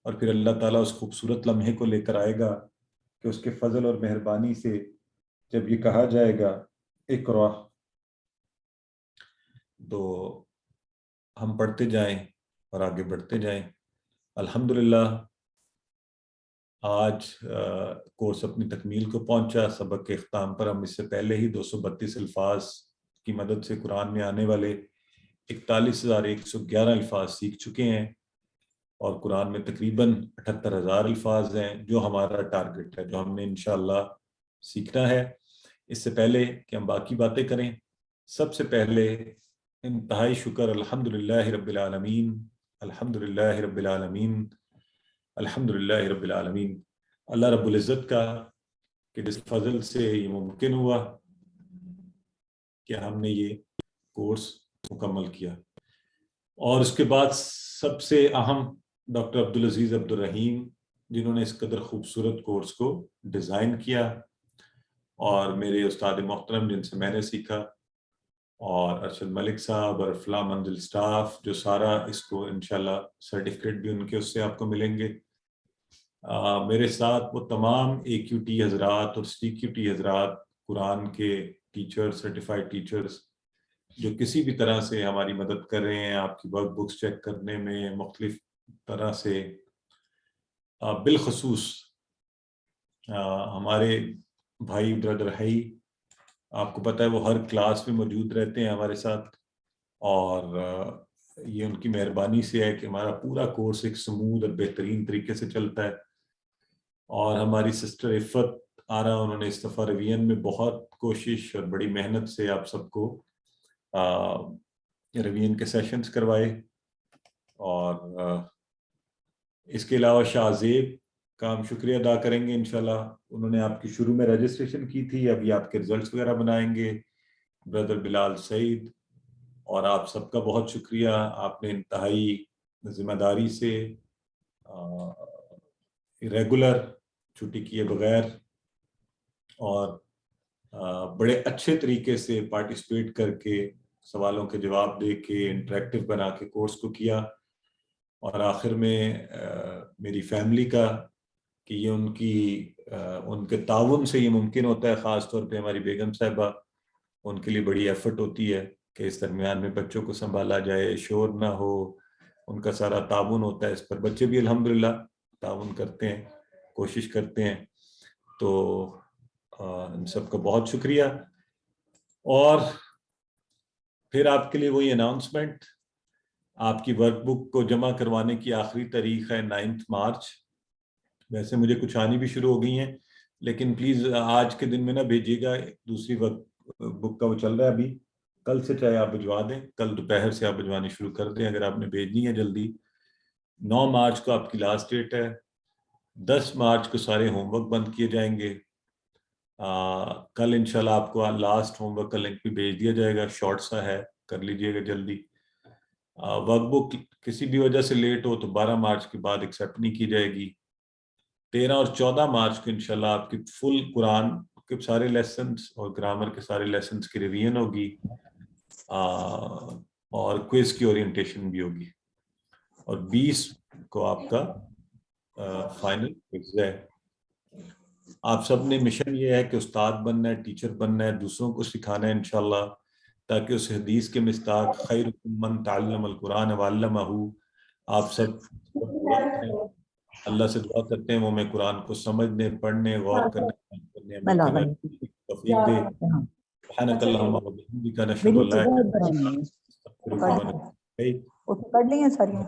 اور پھر اللہ تعالیٰ اس خوبصورت لمحے کو لے کر آئے گا کہ اس کے فضل اور مہربانی سے جب یہ کہا جائے گا اقرأ، تو ہم پڑھتے جائیں اور آگے بڑھتے جائیں۔ الحمدللہ آج کورس اپنی تکمیل کو پہنچا، سبق کے اختتام پر ہم اس سے پہلے ہی 232 الفاظ کی مدد سے قرآن میں آنے والے 41,111 الفاظ سیکھ چکے ہیں، اور قرآن میں تقریباً 78,000 الفاظ ہیں جو ہمارا ٹارگٹ ہے، جو ہم نے انشاءاللہ سیکھنا ہے۔ اس سے پہلے کہ ہم باقی باتیں کریں، سب سے پہلے انتہائی شکر الحمدللہ رب العالمین، الحمدللہ رب العالمین، الحمدللہ رب العالمین، اللہ رب العزت کا کہ جس فضل سے یہ ممکن ہوا کہ ہم نے یہ کورس مکمل کیا۔ اور اس کے بعد سب سے اہم ڈاکٹر عبدالعزیز عبدالرحیم، جنہوں نے اس قدر خوبصورت کورس کو ڈیزائن کیا، اور میرے استاد محترم جن سے میں نے سیکھا، اور ارشد ملک صاحب اور فلاں منزل سٹاف جو سارا اس کو انشاءاللہ سرٹیفکیٹ بھی ان کے اس سے آپ کو ملیں گے۔ میرے ساتھ وہ تمام AQT حضرات اور CQT حضرات، قرآن کے ٹیچر، سرٹیفائیڈ ٹیچرز، جو کسی بھی طرح سے ہماری مدد کر رہے ہیں، آپ کی ورک بکس چیک کرنے میں، مختلف طرح سے بالخصوص ہمارے بھائی بردر ہائی، آپ کو پتہ ہے وہ ہر کلاس میں موجود رہتے ہیں ہمارے ساتھ، اور یہ ان کی مہربانی سے ہے کہ ہمارا پورا کورس ایک سموتھ اور بہترین طریقے سے چلتا ہے. اور ہماری سسٹر عفت آرا، انہوں نے اس دفعہ روین میں بہت کوشش اور بڑی محنت سے آپ سب کو روین کے سیشنز کروائے. اور اس کے علاوہ شاہ زیب کا ہم شکریہ ادا کریں گے انشاءاللہ. انہوں نے آپ کی شروع میں رجسٹریشن کی تھی، ابھی آپ کے رزلٹس وغیرہ بنائیں گے. بردر بلال سعید، اور آپ سب کا بہت شکریہ، آپ نے انتہائی ذمہ داری سے ریگولر چھٹی کیے بغیر اور بڑے اچھے طریقے سے پارٹیسپیٹ کر کے سوالوں کے جواب دے کے انٹریکٹیو بنا کے کورس کو کیا. اور آخر میں میری فیملی کا کہ یہ ان کے تعاون سے یہ ممکن ہوتا ہے، خاص طور پہ ہماری بیگم صاحبہ، ان کے لیے بڑی ایفرٹ ہوتی ہے کہ اس درمیان میں بچوں کو سنبھالا جائے، شور نہ ہو، ان کا سارا تعاون ہوتا ہے اس پر. بچے بھی الحمدللہ تعاون کرتے ہیں، کوشش کرتے ہیں. تو ان سب کا بہت شکریہ. اور پھر آپ کے لیے وہی اناؤنسمنٹ، آپ کی ورک بک کو جمع کروانے کی آخری تاریخ ہے 9 مارچ. ویسے مجھے کچھ آنی بھی شروع ہو گئی ہیں، لیکن پلیز آج کے دن میں نہ بھیجیے گا. دوسری ورک بک کا وہ چل رہا ہے ابھی، کل سے چاہے آپ بھجوا دیں، کل دوپہر سے آپ بھجوانی شروع کر دیں اگر آپ نے بھیجنی ہے جلدی. 9 مارچ کو آپ کی لاسٹ ڈیٹ ہے. 10 مارچ کو سارے ہوم ورک بند کیے جائیں گے. کل انشاءاللہ آپ کو لاسٹ ہوم ورک کا لنک بھی بھیج دیا جائے گا، شارٹ سا ہے، کر لیجئے گا جلدی. ورک بک کسی بھی وجہ سے لیٹ ہو تو 12 مارچ کے بعد ایکسیپٹ نہیں کی جائے گی. 13 اور 14 مارچ کو انشاءاللہ آپ کی فل قرآن کے سارے لیسنز اور گرامر کے سارے لیسنز کی ریویژن ہوگی، اور کوئز کی اورینٹیشن بھی ہوگی. اور 20 کو آپ کا فائنل کوئز ہے. آپ سب نے مشن یہ ہے کہ استاد بننا ہے، ٹیچر بننا ہے، دوسروں کو سکھانا ہے انشاءاللہ، تاکہ اس حدیث کے مصداق خیرکم من تعلم القرآن وعلمہ. آپ سب اللہ سے دعا کرتے ہیں وہ میں قرآن کو سمجھنے، پڑھنے، غور کرنے، عمل کی توفیق دے. سبحانک اللہم و بحمدک، نشہد ان لا الہ الا انت، نستغفرک و نتوب الیک. پڑھ لی ہیں ساری.